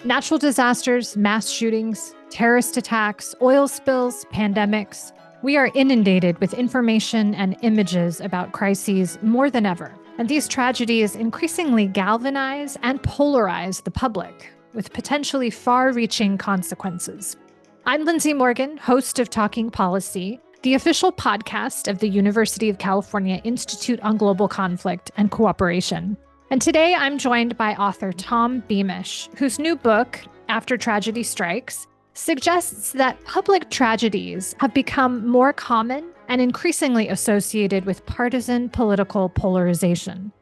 Natural disasters, mass shootings, terrorist attacks, oil spills, pandemics. We are inundated with information and images about crises more than ever. And these tragedies increasingly galvanize and polarize the public with potentially far-reaching consequences. I'm Lindsay Morgan, host of Talking Policy, the official podcast of the University of California Institute on Global Conflict and Cooperation. And today I'm joined by author Tom Beamish, whose new book, After Tragedy Strikes, suggests that public tragedies have become more common and increasingly associated with partisan political polarization.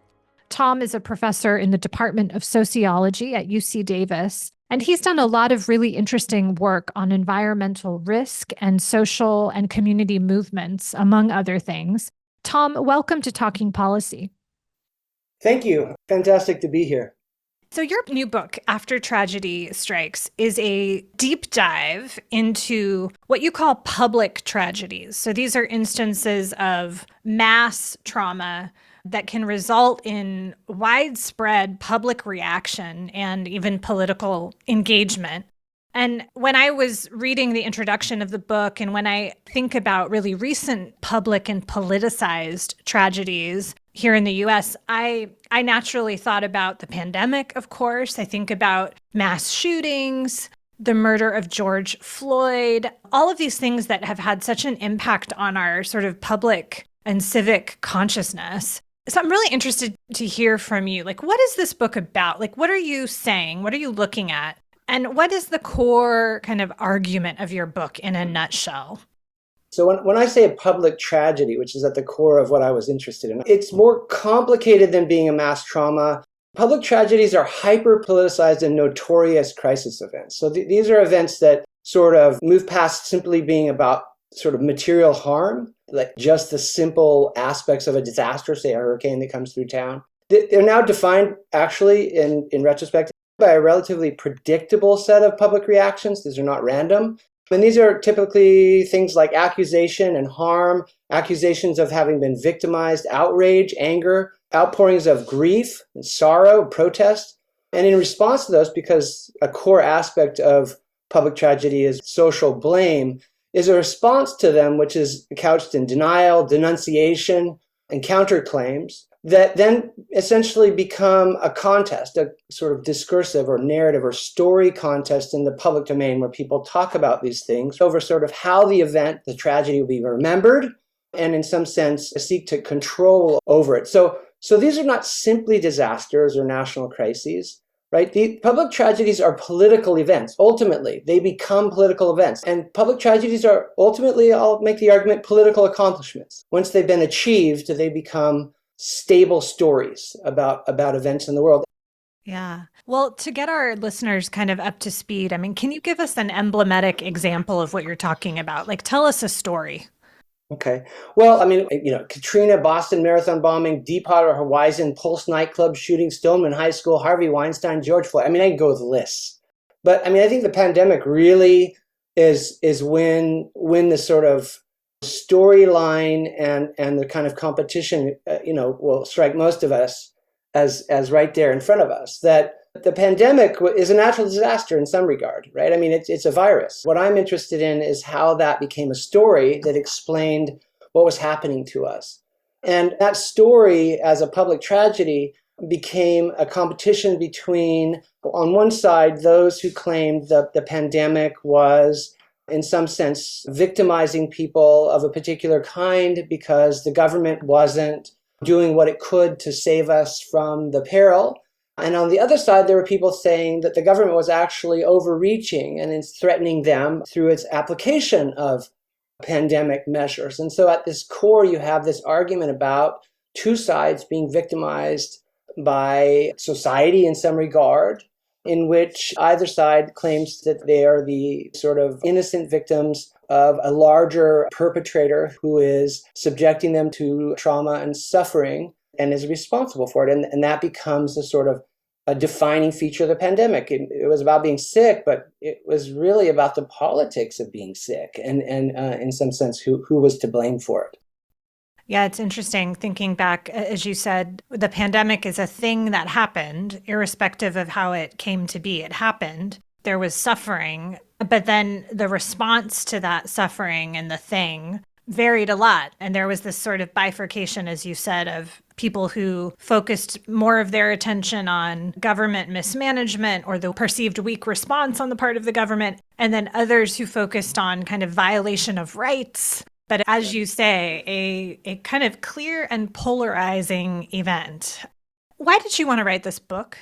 Tom is a professor in the Department of Sociology at UC Davis, and he's done a lot of really interesting work on environmental risk and social and community movements, among other things. Tom, welcome to Talking Policy. Thank you. Fantastic to be here. So your new book, After Tragedy Strikes, is a deep dive into what you call public tragedies. So these are instances of mass trauma that can result in widespread public reaction and even political engagement. And when I was reading the introduction of the book, and when I think about really recent public and politicized tragedies here in the US, I naturally thought about the pandemic, of course. I think about mass shootings, the murder of George Floyd, all of these things that have had such an impact on our sort of public and civic consciousness. So I'm really interested to hear from you. Like, what is this book about? Like, what are you saying? What are you looking at? And what is the core kind of argument of your book in a nutshell? So when I say a public tragedy, which is at the core of what I was interested in, it's more complicated than being a mass trauma. Public tragedies are hyper-politicized and notorious crisis events. So these are events that sort of move past simply being about sort of material harm, like just the simple aspects of a disaster, say a hurricane that comes through town. They're now defined, actually, in retrospect, by a relatively predictable set of public reactions. These are not random. And these are typically things like accusation and harm, accusations of having been victimized, outrage, anger, outpourings of grief and sorrow, protest. And in response to those, because a core aspect of public tragedy is social blame, is a response to them which is couched in denial, denunciation, and counterclaims that then essentially become a contest, a sort of discursive or narrative or story contest in the public domain where people talk about these things over sort of how the event, the tragedy, will be remembered and in some sense seek to control over it. So these are not simply disasters or national crises, right? The public tragedies are political events. Ultimately, they become political events. And public tragedies are ultimately, I'll make the argument, political accomplishments. Once they've been achieved, they become stable stories about events in the world. Yeah. Well, to get our listeners kind of up to speed, I mean, can you give us an emblematic example of what you're talking about? Like, tell us a story. Okay. Well, I mean, Katrina, Boston Marathon bombing, Deepwater Horizon, Pulse nightclub shooting, Stoneman High School, Harvey Weinstein, George Floyd. I mean, I can go with lists. But I mean, I think the pandemic really is when the sort of storyline and the kind of competition, will strike most of us as right there in front of us. That the pandemic is a natural disaster in some regard, right? I mean, it's a virus. What I'm interested in is how that became a story that explained what was happening to us. And that story as a public tragedy became a competition between, on one side, those who claimed that the pandemic was, in some sense, victimizing people of a particular kind because the government wasn't doing what it could to save us from the peril. And on the other side, there were people saying that the government was actually overreaching and is threatening them through its application of pandemic measures. And so at this core, you have this argument about two sides being victimized by society in some regard, in which either side claims that they are the sort of innocent victims of a larger perpetrator who is subjecting them to trauma and suffering and is responsible for it. And that becomes a sort of a defining feature of the pandemic. It was about being sick, but it was really about the politics of being sick and in some sense, who was to blame for it. Yeah, it's interesting thinking back, as you said, the pandemic is a thing that happened, irrespective of how it came to be. It happened. There was suffering, but then the response to that suffering and the thing varied a lot. And there was this sort of bifurcation, as you said, of people who focused more of their attention on government mismanagement or the perceived weak response on the part of the government, and then others who focused on kind of violation of rights. But as you say, a kind of clear and polarizing event. Why did you want to write this book?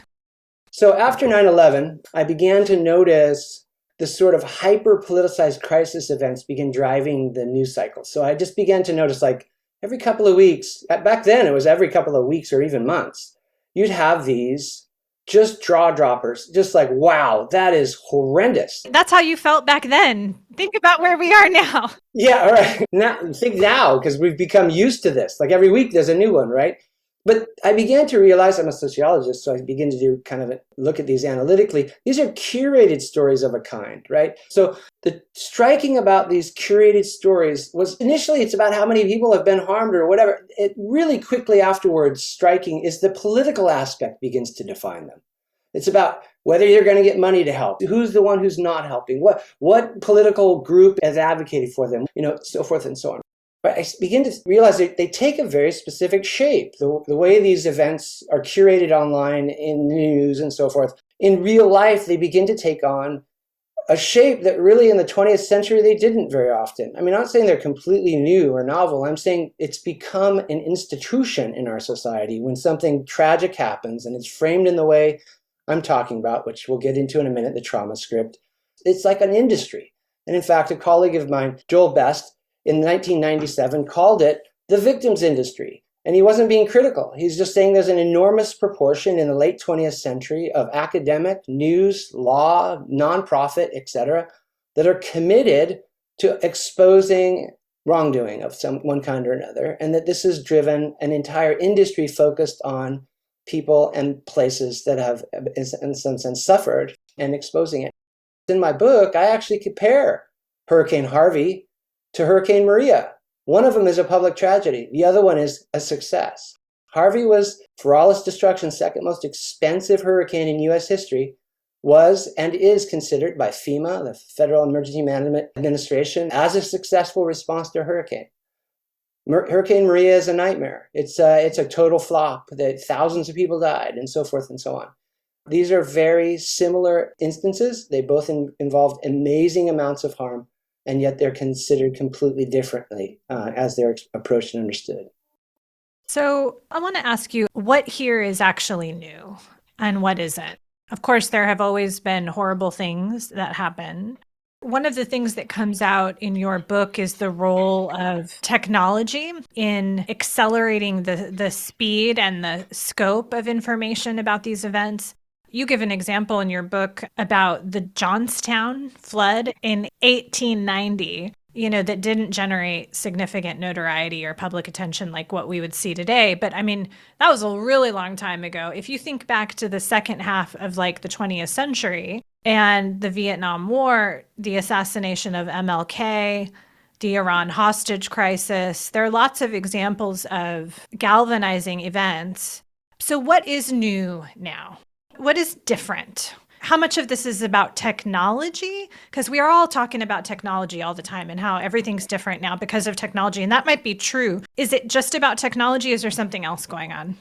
So after 9/11, I began to notice the sort of hyper-politicized crisis events begin driving the news cycle. So I just began to notice, like, every couple of weeks, back then it was every couple of weeks or even months, you'd have these just jaw droppers, just like, wow, that is horrendous. That's how you felt back then. Think about where we are now. Yeah, all right. Now, because we've become used to this. Like every week there's a new one, right? But I began to realize, I'm a sociologist, so I begin to do kind of look at these analytically. These are curated stories of a kind, right? So the striking about these curated stories was initially it's about how many people have been harmed or whatever. It really quickly afterwards striking is the political aspect begins to define them. It's about whether you're going to get money to help, who's the one who's not helping, what political group has advocated for them, so forth and so on. But I begin to realize they take a very specific shape. The way these events are curated online in news and so forth, in real life, they begin to take on a shape that really in the 20th century, they didn't very often. I mean, I'm not saying they're completely new or novel. I'm saying it's become an institution in our society when something tragic happens and it's framed in the way I'm talking about, which we'll get into in a minute, the trauma script. It's like an industry. And in fact, a colleague of mine, Joel Best, in 1997 called it the victims industry. And he wasn't being critical. He's just saying there's an enormous proportion in the late 20th century of academic, news, law, nonprofit, etc., that are committed to exposing wrongdoing of one kind or another, and that this has driven an entire industry focused on people and places that have, in some sense, suffered and exposing it. In my book, I actually compare Hurricane Harvey to Hurricane Maria. One of them is a public tragedy. The other one is a success. Harvey was, for all its destruction, second most expensive hurricane in U.S. history, was and is considered by FEMA, the Federal Emergency Management Administration, as a successful response to a hurricane. Hurricane Maria is a nightmare. It's a total flop. Thousands of people died, and so forth and so on. These are very similar instances. They both involved amazing amounts of harm, and yet they're considered completely differently as they're approached and understood. So I want to ask you, what here is actually new and what isn't? Of course, there have always been horrible things that happen. One of the things that comes out in your book is the role of technology in accelerating the speed and the scope of information about these events. You give an example in your book about the Johnstown flood in 1890, that didn't generate significant notoriety or public attention like what we would see today. But I mean, that was a really long time ago. If you think back to the second half of like the 20th century and the Vietnam War, the assassination of MLK, the Iran hostage crisis, there are lots of examples of galvanizing events. So what is new now? What is different? How much of this is about technology? Because we are all talking about technology all the time and how everything's different now because of technology. And that might be true. Is it just about technology? Is there something else going on?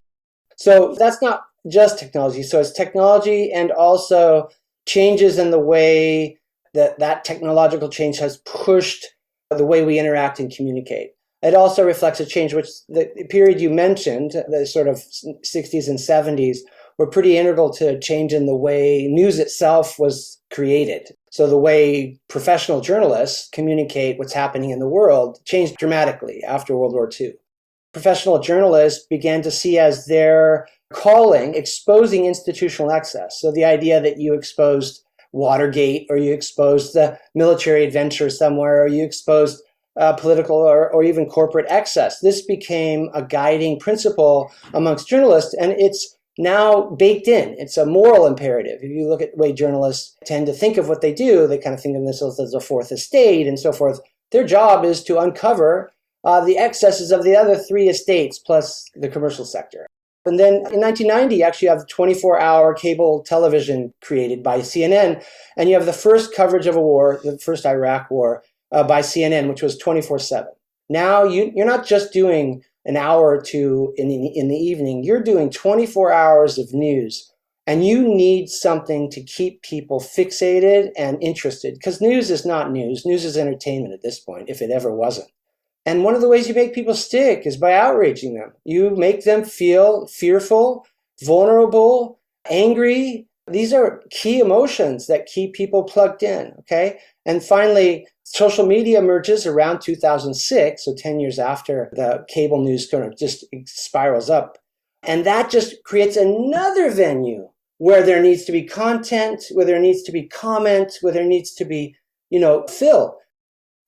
So that's not just technology. So it's technology and also changes in the way that technological change has pushed the way we interact and communicate. It also reflects a change, which the period you mentioned, the sort of 60s and 70s, were pretty integral to a change in the way news itself was created. So the way professional journalists communicate what's happening in the world changed dramatically after World War II. Professional journalists began to see as their calling exposing institutional excess. So the idea that you exposed Watergate, or you exposed the military adventure somewhere, or you exposed political or even corporate excess. This became a guiding principle amongst journalists, and it's now baked in. It's a moral imperative. If you look at the way journalists tend to think of what they do, they kind of think of themselves as a fourth estate and so forth. Their job is to uncover the excesses of the other three estates plus the commercial sector. And then in 1990, actually, you have 24-hour cable television created by CNN, and you have the first coverage of a war, the first Iraq war, by CNN, which was 24/7. Now you're not just doing an hour or two in the evening, you're doing 24 hours of news, and you need something to keep people fixated and interested, because news is not news. News is entertainment at this point, if it ever wasn't. And one of the ways you make people stick is by outraging them. You make them feel fearful, vulnerable, angry. These are key emotions that keep people plugged in, okay? And finally, social media emerges around 2006, so 10 years after the cable news kind of just spirals up. And that just creates another venue where there needs to be content, where there needs to be comment, where there needs to be, fill.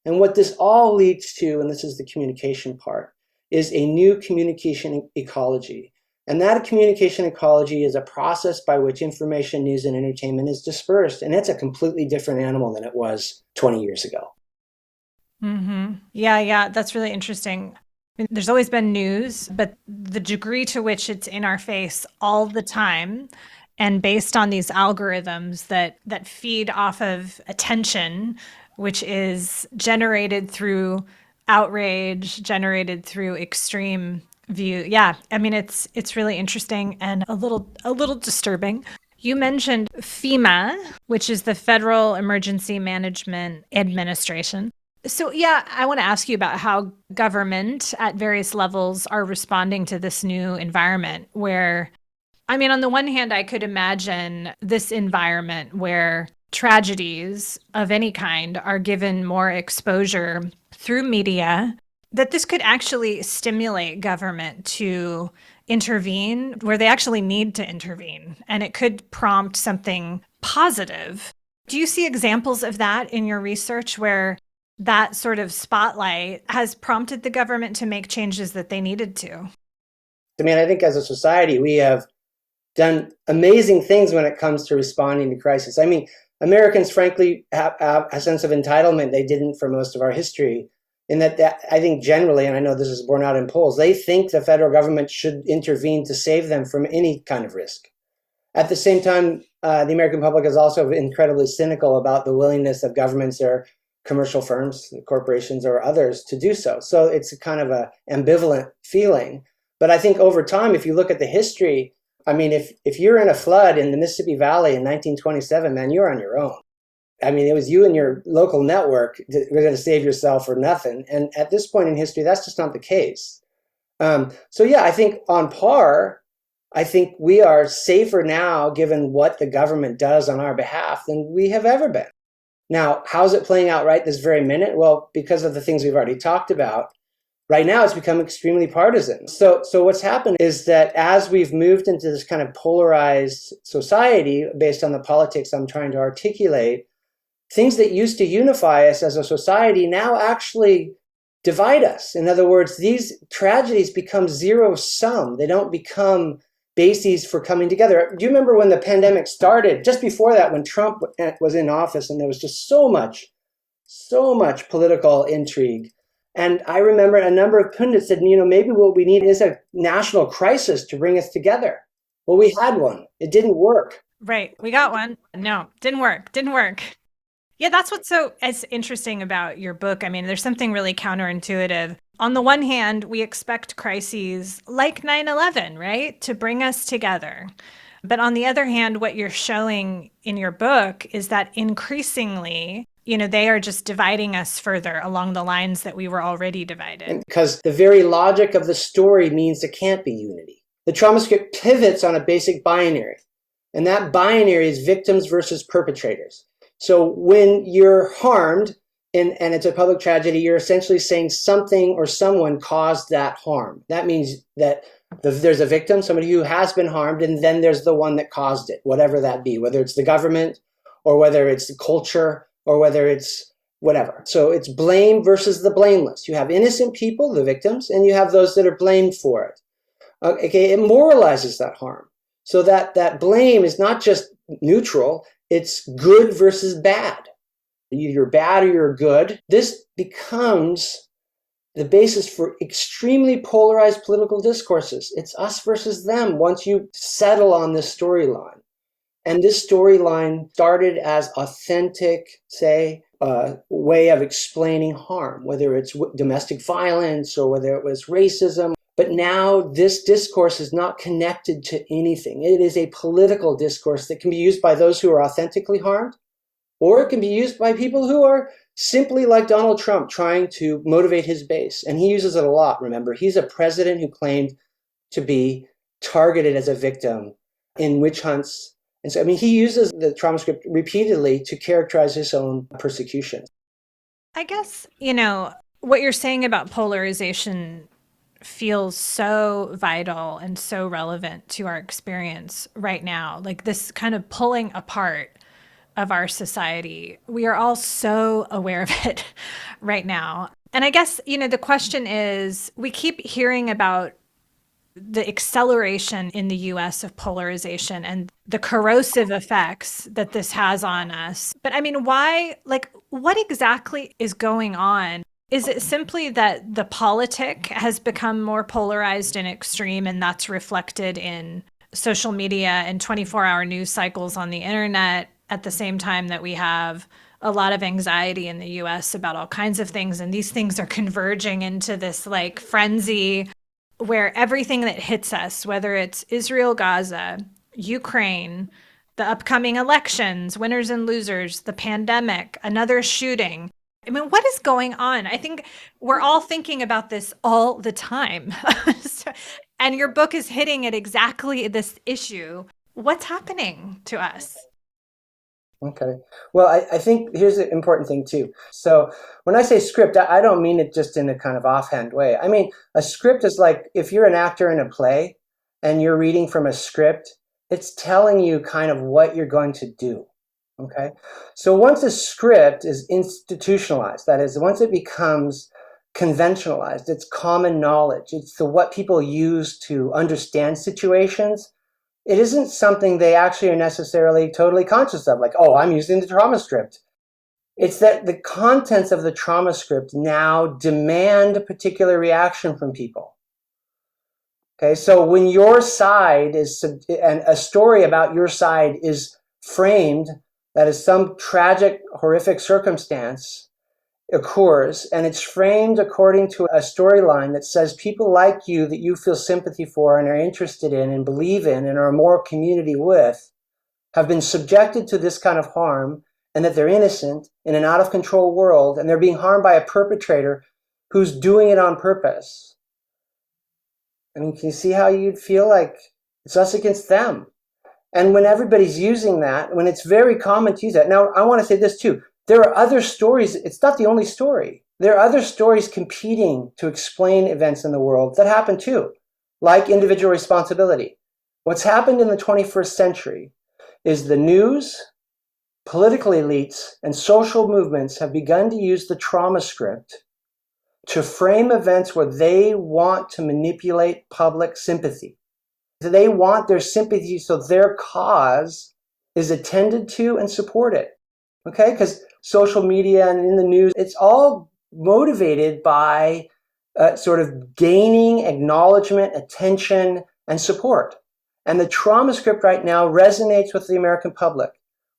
And what this all leads to, and this is the communication part, is a new communication ecology. And that communication ecology is a process by which information, news, and entertainment is dispersed. And it's a completely different animal than it was 20 years ago. Mm-hmm. Yeah, that's really interesting. I mean, there's always been news, but the degree to which it's in our face all the time and based on these algorithms that feed off of attention, which is generated through outrage, generated through extreme view. Yeah, I mean, it's really interesting and a little disturbing. You mentioned FEMA, which is the Federal Emergency Management Administration. So yeah, I want to ask you about how government at various levels are responding to this new environment where, I mean, on the one hand, I could imagine this environment where tragedies of any kind are given more exposure through media, that this could actually stimulate government to intervene where they actually need to intervene, and it could prompt something positive. Do you see examples of that in your research where that sort of spotlight has prompted the government to make changes that they needed to? I mean, I think as a society, we have done amazing things when it comes to responding to crisis. I mean, Americans, frankly, have a sense of entitlement they didn't for most of our history. In that I think generally, and I know this is borne out in polls, they think the federal government should intervene to save them from any kind of risk. At the same time, the American public is also incredibly cynical about the willingness of governments or commercial firms, corporations, or others to do so. So it's a kind of an ambivalent feeling. But I think over time, if you look at the history, I mean, if you're in a flood in the Mississippi Valley in 1927, man, you're on your own. I mean, it was you and your local network that were going to save yourself or nothing. And at this point in history, that's just not the case. So yeah, I think on par, I think we are safer now, given what the government does on our behalf, than we have ever been. Now, how's it playing out right this very minute? Well, because of the things we've already talked about, right now it's become extremely partisan. So what's happened is that as we've moved into this kind of polarized society based on the politics I'm trying to articulate, things that used to unify us as a society now actually divide us. In other words, these tragedies become zero sum. They don't become bases for coming together. Do you remember when the pandemic started, just before that, when Trump was in office and there was just so much political intrigue? And I remember a number of pundits said, maybe what we need is a national crisis to bring us together. Well, we had one. It didn't work. Right. We got one. No, didn't work. Yeah, that's what's so interesting about your book. I mean, there's something really counterintuitive. On the one hand, we expect crises like 9/11, right, to bring us together. But on the other hand, what you're showing in your book is that increasingly, they are just dividing us further along the lines that we were already divided. Because the very logic of the story means there can't be unity. The trauma script pivots on a basic binary, and that binary is victims versus perpetrators. So when you're harmed, and it's a public tragedy, you're essentially saying something or someone caused that harm. That means that there's a victim, somebody who has been harmed, and then there's the one that caused it, whatever that be, whether it's the government or whether it's the culture or whether it's whatever. So it's blame versus the blameless. You have innocent people, the victims, and you have those that are blamed for it. Okay, it moralizes that harm. So that blame is not just neutral, it's good versus bad. You're bad or you're good. This becomes the basis for extremely polarized political discourses. It's us versus them once you settle on this storyline. And this storyline started as authentic, say, way of explaining harm, whether it's domestic violence or whether it was racism. But now this discourse is not connected to anything. It is a political discourse that can be used by those who are authentically harmed, or it can be used by people who are simply like Donald Trump trying to motivate his base. And he uses it a lot, remember. He's a president who claimed to be targeted as a victim in witch hunts. And so, I mean, he uses the trauma script repeatedly to characterize his own persecution. I guess, what you're saying about polarization feels so vital and so relevant to our experience right now. Like this kind of pulling apart of our society. We are all so aware of it right now. And I guess, the question is, we keep hearing about the acceleration in the US of polarization and the corrosive effects that this has on us. But I mean, why, what exactly is going on? Is it simply that the politic has become more polarized and extreme, and that's reflected in social media and 24-hour news cycles on the internet at the same time that we have a lot of anxiety in the US about all kinds of things, and these things are converging into this frenzy where everything that hits us, whether it's Israel, Gaza, Ukraine, the upcoming elections, winners and losers, the pandemic, another shooting. I mean, what is going on? I think we're all thinking about this all the time. And your book is hitting at exactly this issue. What's happening to us? Okay. Well, I think here's an important thing too. So when I say script, I don't mean it just in a kind of offhand way. I mean, a script is like if you're an actor in a play and you're reading from a script, it's telling you kind of what you're going to do. Okay. So once a script is institutionalized, that is, once it becomes conventionalized, it's common knowledge, it's what people use to understand situations. It isn't something they actually are necessarily totally conscious of, like, oh, I'm using the trauma script. It's that the contents of the trauma script now demand a particular reaction from people. Okay, so when your side is, and a story about your side is framed, that is some tragic, horrific circumstance occurs, and it's framed according to a storyline that says people like you that you feel sympathy for and are interested in and believe in and are more community with have been subjected to this kind of harm, and that they're innocent in an out of control world, and they're being harmed by a perpetrator who's doing it on purpose. I mean, can you see how you'd feel like it's us against them? And when everybody's using that, when it's very common to use that. Now, I want to say this too. There are other stories. It's not the only story. There are other stories competing to explain events in the world that happen too, like individual responsibility. What's happened in the 21st century is the news, political elites, and social movements have begun to use the trauma script to frame events where they want to manipulate public sympathy. They want their sympathy so their cause is attended to and supported. Okay, because social media and in the news, it's all motivated by sort of gaining acknowledgement, attention, and support. And the trauma script right now resonates with the American public.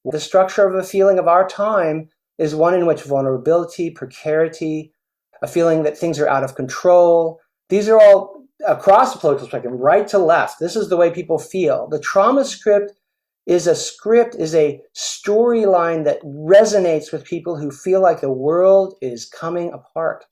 The structure of a feeling of our time is one in which vulnerability, precarity, a feeling that things are out of control, these are all across the political spectrum, right to left. This is the way people feel. The trauma script is a storyline that resonates with people who feel like the world is coming apart.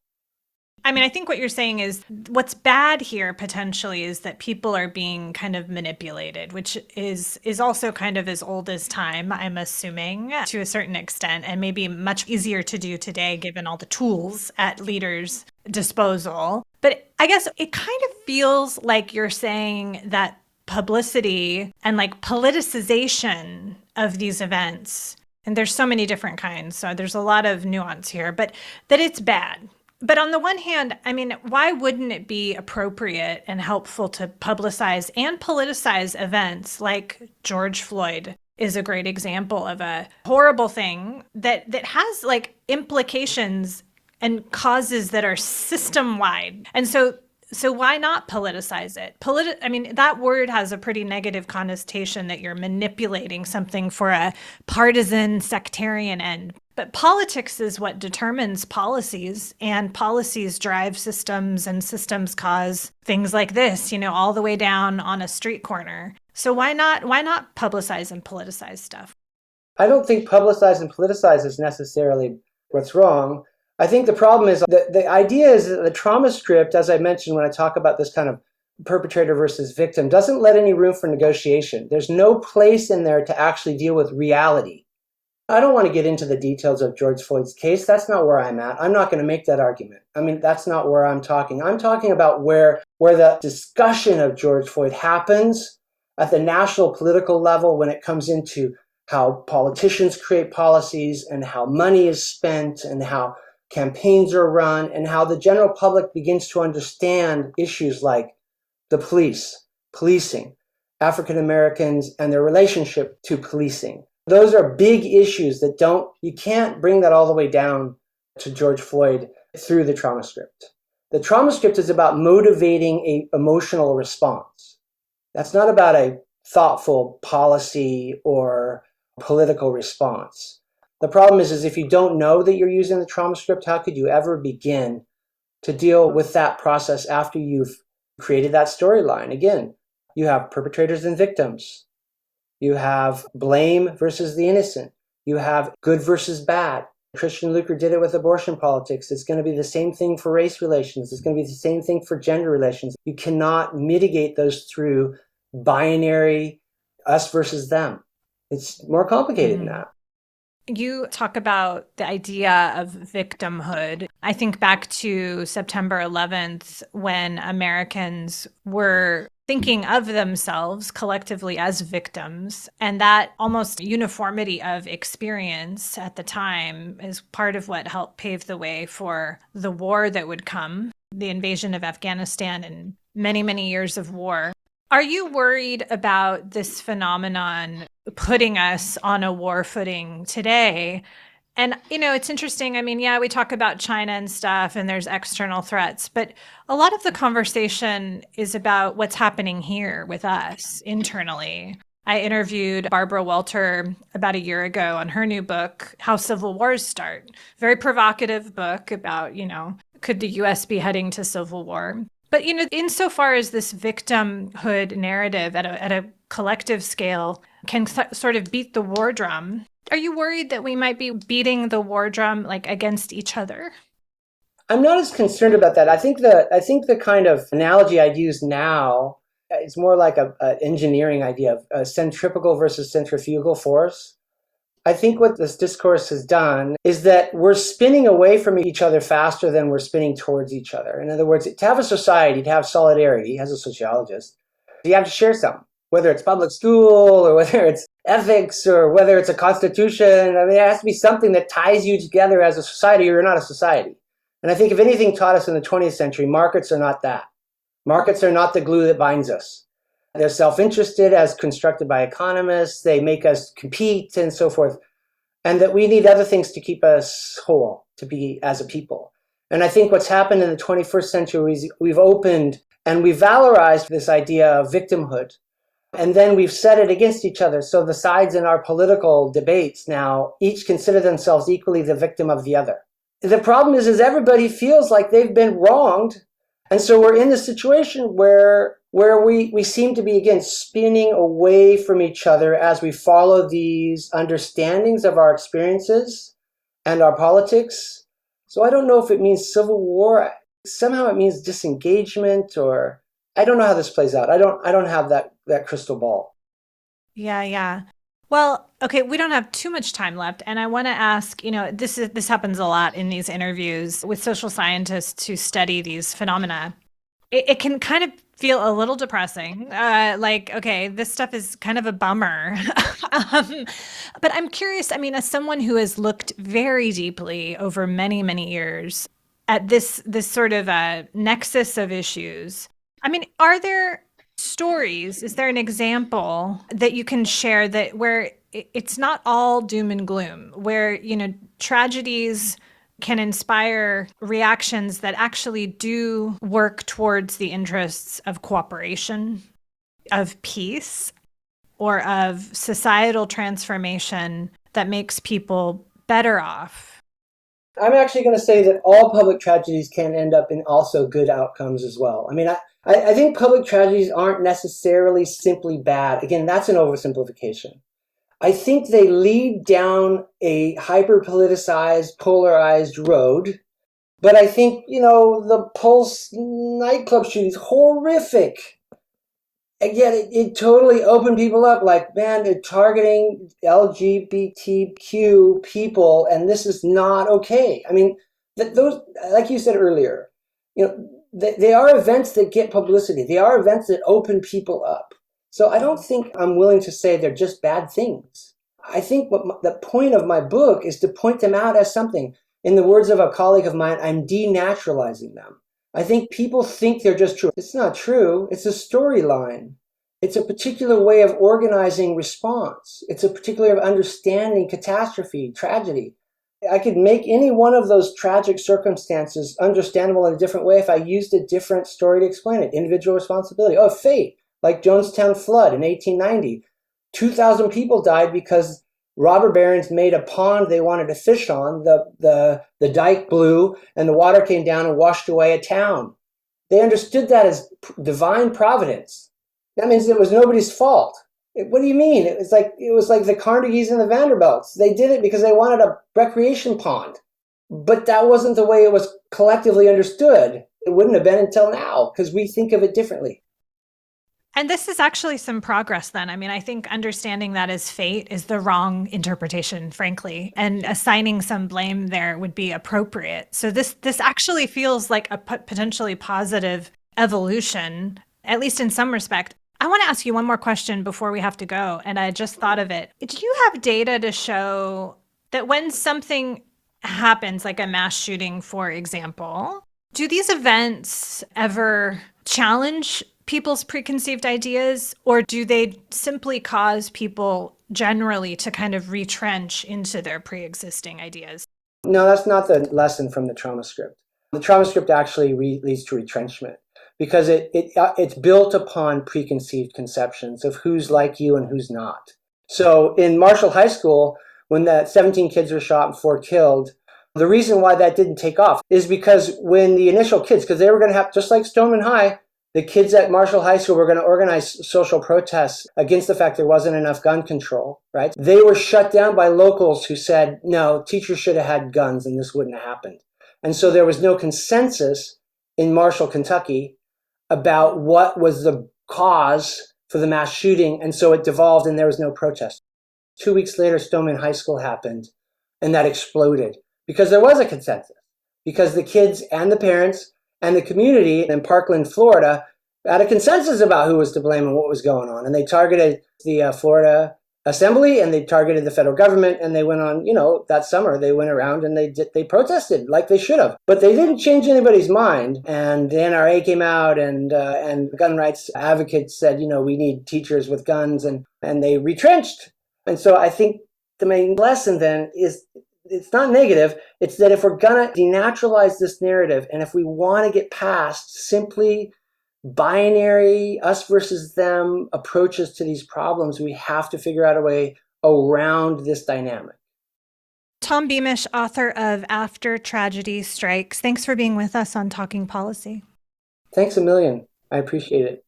I mean, I think what you're saying is what's bad here potentially is that people are being kind of manipulated, which is also kind of as old as time, I'm assuming, to a certain extent, and maybe much easier to do today given all the tools at leaders' disposal. But I guess it kind of feels like you're saying that publicity and politicization of these events, and there's so many different kinds, so there's a lot of nuance here, but that it's bad. But on the one hand, I mean, why wouldn't it be appropriate and helpful to publicize and politicize events like George Floyd is a great example of a horrible thing that has implications and causes that are system-wide. And so why not politicize it? I mean, that word has a pretty negative connotation that you're manipulating something for a partisan sectarian end. But politics is what determines policies, and policies drive systems, and systems cause things like this, all the way down on a street corner. So why not publicize and politicize stuff? I don't think publicize and politicize is necessarily what's wrong. I think the problem is that the idea is that the trauma script, as I mentioned when I talk about this kind of perpetrator versus victim, doesn't let any room for negotiation. There's no place in there to actually deal with reality. I don't want to get into the details of George Floyd's case. That's not where I'm at. I'm not going to make that argument. I mean, that's not where I'm talking. I'm talking about where the discussion of George Floyd happens at the national political level when it comes into how politicians create policies and how money is spent and how campaigns are run and how the general public begins to understand issues like the policing, African Americans and their relationship to policing. Those are big issues that you can't bring that all the way down to George Floyd through the trauma script. The trauma script is about motivating an emotional response. That's not about a thoughtful policy or political response. The problem is if you don't know that you're using the trauma script, how could you ever begin to deal with that process after you've created that storyline? Again, you have perpetrators and victims. You have blame versus the innocent. You have good versus bad. Christian Luker did it with abortion politics. It's going to be the same thing for race relations. It's going to be the same thing for gender relations. You cannot mitigate those through binary us versus them. It's more complicated than that. You talk about the idea of victimhood. I think back to September 11th when Americans were thinking of themselves collectively as victims. And that almost uniformity of experience at the time is part of what helped pave the way for the war that would come, the invasion of Afghanistan and many, many years of war. Are you worried about this phenomenon putting us on a war footing today? And, it's interesting. I mean, yeah, we talk about China and stuff, and there's external threats, but a lot of the conversation is about what's happening here with us internally. I interviewed Barbara Welter about a year ago on her new book, How Civil Wars Start. Very provocative book about, could the U.S. be heading to civil war? But, insofar as this victimhood narrative at a collective scale can sort of beat the war drum, are you worried that we might be beating the war drum against each other? I'm not as concerned about that. I think the kind of analogy I'd use now is more like an engineering idea of a centrifugal versus centrifugal force. I think what this discourse has done is that we're spinning away from each other faster than we're spinning towards each other. In other words, to have a society, to have solidarity, as a sociologist, you have to share something, whether it's public school or whether it's ethics or whether it's a constitution. I mean, it has to be something that ties you together as a society or you're not a society. And I think if anything taught us in the 20th century, markets are not that. Markets are not the glue that binds us. They're self-interested as constructed by economists. They make us compete and so forth. And that we need other things to keep us whole, to be as a people. And I think what's happened in the 21st century is we've opened and we've valorized this idea of victimhood. And then we've set it against each other. So the sides in our political debates now each consider themselves equally the victim of the other. The problem is everybody feels like they've been wronged. And so we're in the situation where we seem to be, again, spinning away from each other as we follow these understandings of our experiences and our politics. So I don't know if it means civil war. Somehow it means disengagement, or I don't know how this plays out. I don't have that crystal ball. Yeah. Well, okay, we don't have too much time left. And I want to ask, this happens a lot in these interviews with social scientists who study these phenomena. It can kind of feel a little depressing. Okay, this stuff is kind of a bummer. But I'm curious, as someone who has looked very deeply over many, many years at this sort of nexus of issues, are there stories? Is there an example that you can share that where it's not all doom and gloom, where, tragedies can inspire reactions that actually do work towards the interests of cooperation, of peace, or of societal transformation that makes people better off. I'm actually going to say that all public tragedies can end up in also good outcomes as well. I mean, I think public tragedies aren't necessarily simply bad. Again, that's an oversimplification. I think they lead down a hyper-politicized, polarized road. But I think, the Pulse nightclub shooting is horrific. And yet it totally opened people up. Like, man, they're targeting LGBTQ people, and this is not okay. I mean, those, like you said earlier, they are events that get publicity. They are events that open people up. So I don't think I'm willing to say they're just bad things. I think the point of my book is to point them out as something. In the words of a colleague of mine, I'm denaturalizing them. I think people think they're just true. It's not true. It's a storyline. It's a particular way of organizing response. It's a particular way of understanding catastrophe, tragedy. I could make any one of those tragic circumstances understandable in a different way if I used a different story to explain it. Individual responsibility. Oh, fate. Like Jonestown flood in 1890. 2,000 people died because robber barons made a pond they wanted to fish on. The dike blew and the water came down and washed away a town. They understood that as divine providence. That means it was nobody's fault. What do you mean? It was like the Carnegies and the Vanderbilts. They did it because they wanted a recreation pond. But that wasn't the way it was collectively understood. It wouldn't have been until now because we think of it differently. And this is actually some progress then. I mean, I think understanding that as fate is the wrong interpretation, frankly, and assigning some blame there would be appropriate. So this actually feels like a potentially positive evolution, at least in some respect. I want to ask you one more question before we have to go, and I just thought of it. Do you have data to show that when something happens, like a mass shooting, for example, do these events ever challenge people's preconceived ideas, or do they simply cause people generally to kind of retrench into their pre-existing ideas? No, that's not the lesson from the trauma script. The trauma script actually leads to retrenchment because it's built upon preconceived conceptions of who's like you and who's not. So in Marshall High School, when that 17 kids were shot and 4 killed, the reason why that didn't take off is because when the initial kids, because they were going to have, just like Stoneman High, the kids at Marshall High School were going to organize social protests against the fact there wasn't enough gun control, right? They were shut down by locals who said, no, teachers should have had guns and this wouldn't have happened. And so there was no consensus in Marshall, Kentucky about what was the cause for the mass shooting. And so it devolved and there was no protest. 2 weeks later, Stoneman High School happened and that exploded because there was a consensus, because the kids and the parents and the community in Parkland, Florida, had a consensus about who was to blame and what was going on. And they targeted the Florida Assembly and they targeted the federal government. And they went on, that summer, they went around and they protested like they should have. But they didn't change anybody's mind. And the NRA came out and gun rights advocates said, we need teachers with guns. And they retrenched. And so I think the main lesson then is, it's not negative. It's that if we're going to denaturalize this narrative and if we want to get past simply binary us versus them approaches to these problems, we have to figure out a way around this dynamic. Tom Beamish, author of After Tragedy Strikes. Thanks for being with us on Talking Policy. Thanks a million. I appreciate it.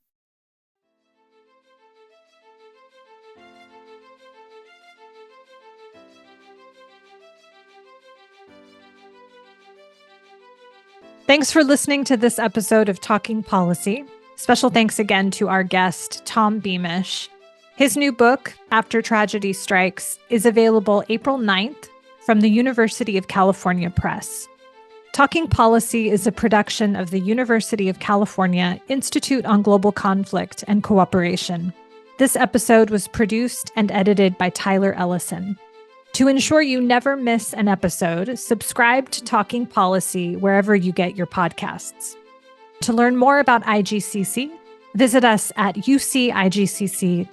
Thanks for listening to this episode of Talking Policy. Special thanks again to our guest, Tom Beamish. His new book, After Tragedy Strikes, is available April 9th from the University of California Press. Talking Policy is a production of the University of California Institute on Global Conflict and Cooperation. This episode was produced and edited by Tyler Ellison. To ensure you never miss an episode, subscribe to Talking Policy wherever you get your podcasts. To learn more about IGCC, visit us at ucigcc.org.